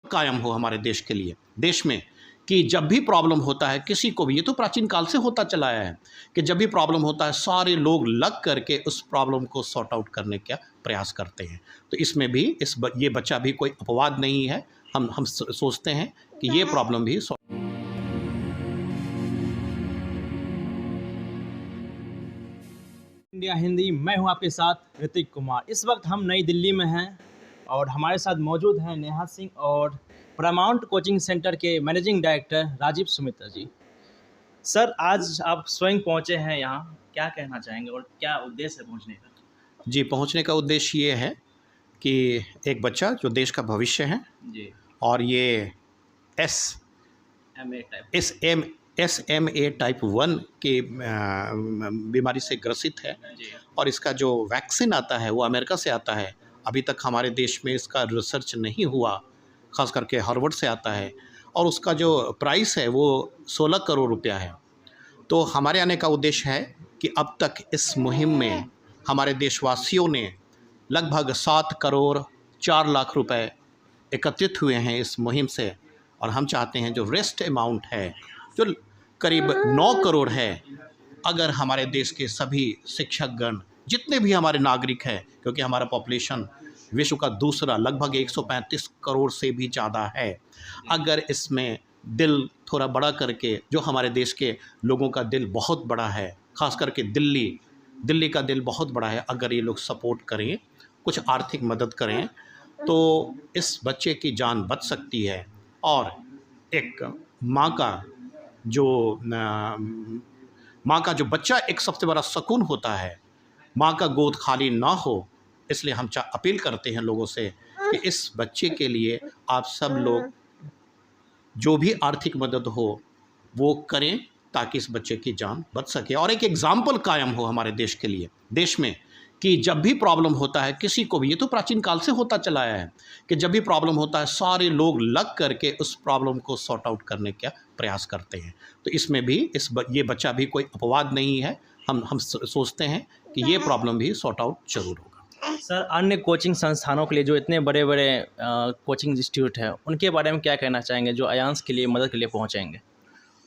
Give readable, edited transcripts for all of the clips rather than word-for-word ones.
कायम हो हमारे देश के लिए, देश में, कि जब भी प्रॉब्लम होता है किसी को भी, ये तो प्राचीन काल से होता चला आया है कि जब भी प्रॉब्लम होता है सारे लोग लग करके उस प्रॉब्लम को सॉर्ट आउट करने का प्रयास करते हैं। तो इसमें भी ये बच्चा भी कोई अपवाद नहीं है। हम सोचते हैं कि ये प्रॉब्लम भी इंडिया हिंदी, मैं हूं आपके साथ ऋतिक कुमार। इस वक्त हम नई दिल्ली में हैं और हमारे साथ मौजूद हैं नेहा सिंह और पैरामाउंट कोचिंग सेंटर के मैनेजिंग डायरेक्टर राजीव सुमित्रा जी। सर, आज आप स्वयं पहुंचे हैं यहाँ, क्या कहना चाहेंगे और क्या उद्देश्य है पहुंचने का? जी, पहुंचने का उद्देश्य ये है कि एक बच्चा जो देश का भविष्य है जी, और ये SMA टाइप 1 की बीमारी से ग्रसित है जी, और इसका जो वैक्सीन आता है वो अमेरिका से आता है। अभी तक हमारे देश में इसका रिसर्च नहीं हुआ, ख़ास करके हार्वर्ड से आता है और उसका जो प्राइस है वो 16 करोड़ रुपया है। तो हमारे आने का उद्देश्य है कि अब तक इस मुहिम में हमारे देशवासियों ने लगभग 7 करोड़ 4 लाख रुपए एकत्रित हुए हैं इस मुहिम से और हम चाहते हैं जो रेस्ट अमाउंट है जो करीब 9 करोड़ है, अगर हमारे देश के सभी शिक्षकगण जितने भी हमारे नागरिक हैं, क्योंकि हमारा पॉपुलेशन विश्व का दूसरा लगभग 135 करोड़ से भी ज़्यादा है, अगर इसमें दिल थोड़ा बड़ा करके, जो हमारे देश के लोगों का दिल बहुत बड़ा है, ख़ास करके दिल्ली का दिल बहुत बड़ा है, अगर ये लोग सपोर्ट करें, कुछ आर्थिक मदद करें तो इस बच्चे की जान बच सकती है और एक माँ का जो बच्चा एक सबसे बड़ा सुकून होता है, माँ का गोद खाली ना हो। इसलिए हम अपील करते हैं लोगों से कि इस बच्चे के लिए आप सब लोग जो भी आर्थिक मदद हो वो करें ताकि इस बच्चे की जान बच सके और एक एग्जाम्पल कायम हो हमारे देश के लिए, देश में, कि जब भी प्रॉब्लम होता है किसी को भी, ये तो प्राचीन काल से होता चला आया है कि जब भी प्रॉब्लम होता है सारे लोग लग करके उस प्रॉब्लम को सॉर्ट आउट करने का प्रयास करते हैं। तो इसमें भी ये बच्चा भी कोई अपवाद नहीं है। हम सोचते हैं कि ये प्रॉब्लम भी सॉर्ट आउट जरूर होगा। सर, अन्य कोचिंग संस्थानों के लिए जो इतने बड़े बड़े कोचिंग इंस्टीट्यूट हैं, उनके बारे में क्या कहना चाहेंगे जो आयांश के लिए मदद के लिए पहुँचेंगे?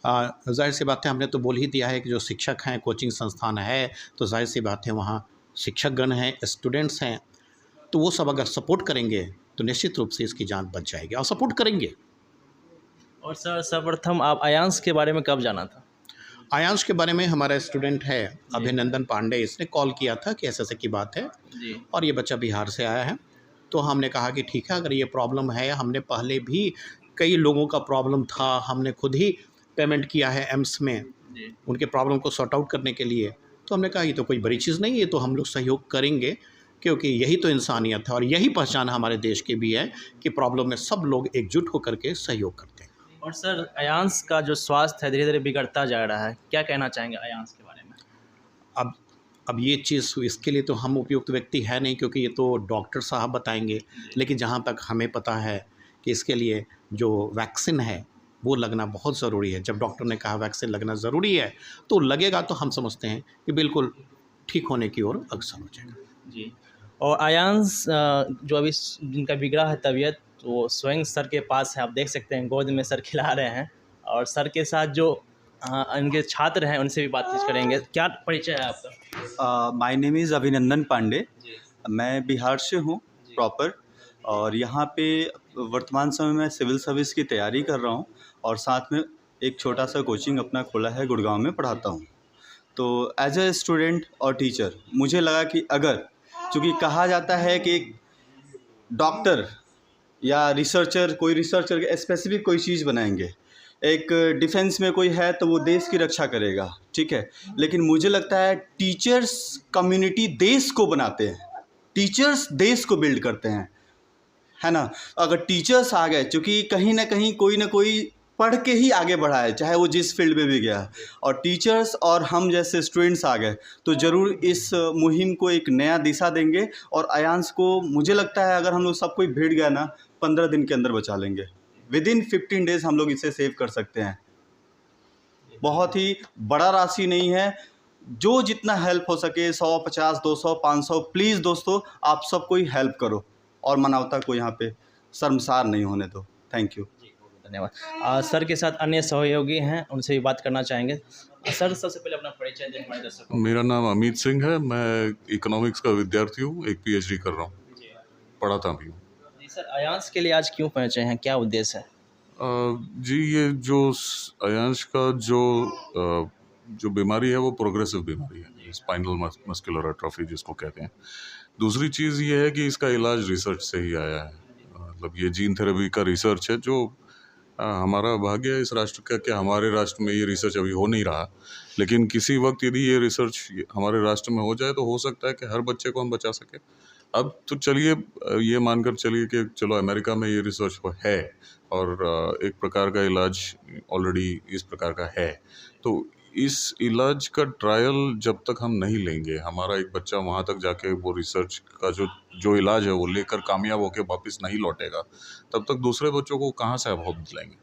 जाहिर सी बात है, हमने तो बोल ही दिया है कि जो शिक्षक हैं, कोचिंग संस्थान है, तो जाहिर सी बात है वहाँ शिक्षकगण हैं, स्टूडेंट्स हैं, तो वो सब अगर सपोर्ट करेंगे तो निश्चित रूप से इसकी जान बच जाएगी और सपोर्ट करेंगे। और सर, सर्वप्रथम आप आयांश के बारे में कब जाना था? आयांश के बारे में हमारा स्टूडेंट है अभिनंदन पांडे, इसने कॉल किया था कि ऐसे की बात है जी, और ये बच्चा बिहार से आया है। तो हमने कहा कि ठीक है, अगर ये प्रॉब्लम है, हमने पहले भी कई लोगों का प्रॉब्लम था, हमने खुद ही पेमेंट किया है एम्स में जी, उनके प्रॉब्लम को सॉर्ट आउट करने के लिए। तो हमने कहा ये तो कोई बड़ी चीज़ नहीं है, तो हम लोग सहयोग करेंगे, क्योंकि यही तो इंसानियत है और यही पहचान हमारे देश की भी है कि प्रॉब्लम में सब लोग एकजुट होकर के सहयोग करते हैं। और सर, आयांश का जो स्वास्थ्य है धीरे धीरे बिगड़ता जा रहा है, क्या कहना चाहेंगे आयांश के बारे में? अब ये चीज़, इसके लिए तो हम उपयुक्त व्यक्ति है नहीं, क्योंकि ये तो डॉक्टर साहब बताएंगे। लेकिन जहाँ तक हमें पता है कि इसके लिए जो वैक्सीन है वो लगना बहुत ज़रूरी है। जब डॉक्टर ने कहा वैक्सीन लगना ज़रूरी है तो लगेगा, तो हम समझते हैं कि बिल्कुल ठीक होने की ओर अग्रसर हो जाएगा। जी। और आयांश जो अभी जिनका बिगड़ा है तबीयत, वो स्वयं सर के पास है, आप देख सकते हैं गोद में सर खिला रहे हैं और सर के साथ जो इनके छात्र हैं उनसे भी बातचीत करेंगे। क्या परिचय है आपका? माय नेम इज़ अभिनंदन पांडे। मैं बिहार से हूँ प्रॉपर, और यहाँ पे वर्तमान समय में सिविल सर्विस की तैयारी कर रहा हूँ और साथ में एक छोटा सा कोचिंग अपना खोला है, गुड़गांव में पढ़ाता हूँ। तो एज ए स्टूडेंट और टीचर मुझे लगा कि अगर, चूँकि कहा जाता है कि एक डॉक्टर या रिसर्चर, कोई रिसर्चर स्पेसिफिक कोई चीज़ बनाएंगे, एक डिफेंस में कोई है तो वो देश की रक्षा करेगा, ठीक है, लेकिन मुझे लगता है टीचर्स कम्युनिटी देश को बनाते हैं, टीचर्स देश को बिल्ड करते हैं, है ना। अगर टीचर्स आ गए, चूँकि कहीं ना कहीं कोई ना कोई पढ़ के ही आगे बढ़ा है, चाहे वो जिस फील्ड में भी गया, और टीचर्स और हम जैसे स्टूडेंट्स आ गए तो ज़रूर इस मुहिम को एक नया दिशा देंगे। और आयांश को मुझे लगता है अगर हम लोग सब कोई भिड़ गया ना, 15 दिन के अंदर बचा लेंगे। विदिन 15 डेज़ हम लोग इसे सेव कर सकते हैं। बहुत ही बड़ा राशि नहीं है, जो जितना हेल्प हो सके, 100, 50, 200, 500, प्लीज़ दोस्तों आप सब कोई हेल्प करो और मानवता को यहाँ पे शर्मसार नहीं होने दो। Thank you. धन्यवाद। सर के साथ अन्य सहयोगी हैं, उनसे भी बात करना चाहेंगे। सर, सबसे पहले अपना परिचय दें हमारे दर्शकों को। मेरा नाम अमित सिंह है। मैं इकोनॉमिक्स का विद्यार्थी हूँ, एक पीएचडी कर रहा हूँ, पढ़ाता भी हूँ। जी सर, अयांश के लिए आज क्यों पहुँचे हैं, क्या उद्देश्य है? जी, ये जो अयांश का जो बीमारी है वो प्रोग्रेसिव बीमारी है, स्पाइनल मस्कुलर एट्रोफी जिसको कहते हैं। दूसरी चीज़ ये है कि इसका इलाज रिसर्च से ही आया है। मतलब ये जीन थेरेपी का रिसर्च है जो हमारा भाग्य है इस राष्ट्र का कि हमारे राष्ट्र में ये रिसर्च अभी हो नहीं रहा, लेकिन किसी वक्त यदि ये रिसर्च हमारे राष्ट्र में हो जाए तो हो सकता है कि हर बच्चे को हम बचा सके। अब तो चलिए ये मानकर चलिए कि चलो अमेरिका में ये रिसर्च है और एक प्रकार का इलाज ऑलरेडी इस प्रकार का है, तो इस इलाज का ट्रायल जब तक हम नहीं लेंगे, हमारा एक बच्चा वहाँ तक जाके वो रिसर्च का जो इलाज है वो लेकर कामयाब होकर वापस नहीं लौटेगा, तब तक दूसरे बच्चों को कहाँ से हम दिलाएंगे।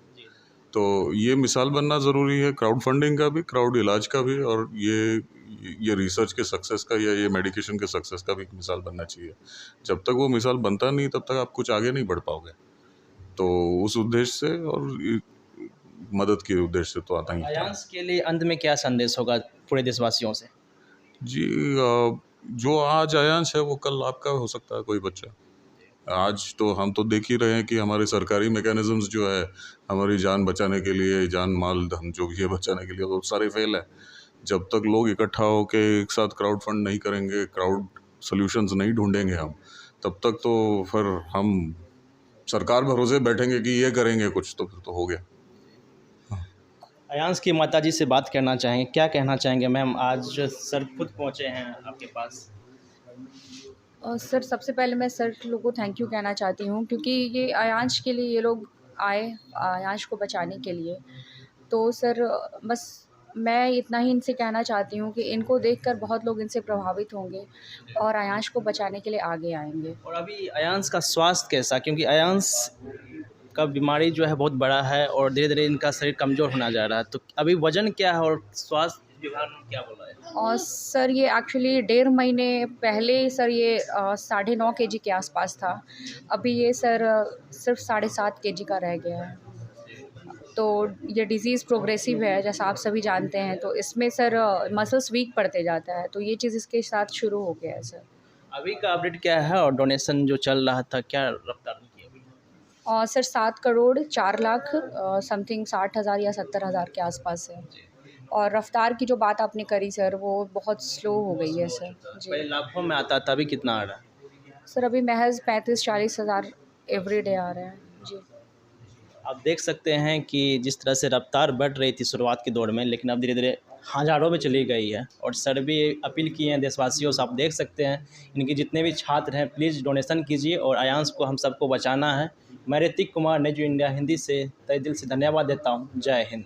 तो ये मिसाल बनना ज़रूरी है, क्राउड फंडिंग का भी, क्राउड इलाज का भी, और ये रिसर्च के सक्सेस का या ये मेडिकेशन के सक्सेस का भी एक मिसाल बनना चाहिए। जब तक वो मिसाल बनता नहीं तब तक आप कुछ आगे नहीं बढ़ पाओगे। तो उस उद्देश्य से और मदद के उद्देश्य से तो आता ही है। अयांश के लिए अंत में क्या संदेश होगा पूरे देशवासियों से? जी, जो आज अयांश है वो कल आपका हो सकता है कोई बच्चा। आज तो हम तो देख ही रहे हैं कि हमारे सरकारी मैकेनिज़म्स जो है हमारी जान बचाने के लिए, जान माल धन जो भी है बचाने के लिए, वो सारे फेल है। जब तक लोग इकट्ठा होकर एक साथ क्राउड फंड नहीं करेंगे, क्राउड सॉल्यूशंस नहीं ढूंढेंगे हम, तब तक तो फिर हम सरकार भरोसे बैठेंगे कि ये करेंगे कुछ, तो फिर तो हो गया। अयांश की माताजी से बात करना चाहेंगे, क्या कहना चाहेंगे मैम? आज सर खुद पहुँचे हैं आपके पास। सर, सबसे पहले मैं सर लोगों को थैंक यू कहना चाहती हूँ, क्योंकि ये अयांश के लिए ये लोग आए, अयांश को बचाने के लिए। तो सर, बस मैं इतना ही इनसे कहना चाहती हूँ कि इनको देखकर बहुत लोग इनसे प्रभावित होंगे और अयांश को बचाने के लिए आगे आएंगे। और अभी अयांश का स्वास्थ्य कैसा? क्योंकि अयांश का बीमारी जो है बहुत बड़ा है और धीरे धीरे इनका शरीर कमज़ोर होना जा रहा है, तो अभी वजन क्या है और स्वास्थ्य विभाग ने क्या बोला है? और सर, ये एक्चुअली 1.5 महीने पहले सर ये 9.5 kg के आसपास था। अभी ये सर सिर्फ 7.5 kg का रह गया है। तो ये डिज़ीज़ प्रोग्रेसिव है, जैसा आप सभी जानते हैं, तो इसमें सर मसल्स वीक पड़ते जाता है, तो ये चीज़ इसके साथ शुरू हो गया है सर। अभी का अपडेट क्या है और डोनेशन जो चल रहा था क्या रफ्तार में की अभी? और सर 7 करोड़ 4 लाख समथिंग 60,000 या 70,000 के आसपास है। और रफ्तार की जो बात आपने करी सर, वो बहुत स्लो हो गई है सर। पहले जी लाखों में आता था, अभी कितना आ रहा है? सर, अभी महज़ 35-40 हज़ार एवरी डे आ रहे हैं। जी। आप देख सकते हैं कि जिस तरह से रफ्तार बढ़ रही थी शुरुआत के दौर में, लेकिन अब धीरे धीरे हज़ारों में चली गई है। और सर भी अपील किए हैं देशवासियों से, आप देख सकते हैं इनके जितने भी छात्र हैं प्लीज़ डोनेशन कीजिए और अयांश को हम सबको बचाना है। मैं ऋतिक कुमार, न्यूज़ इंडिया हिंदी से तहे दिल से धन्यवाद देता हूँ। जय हिंद।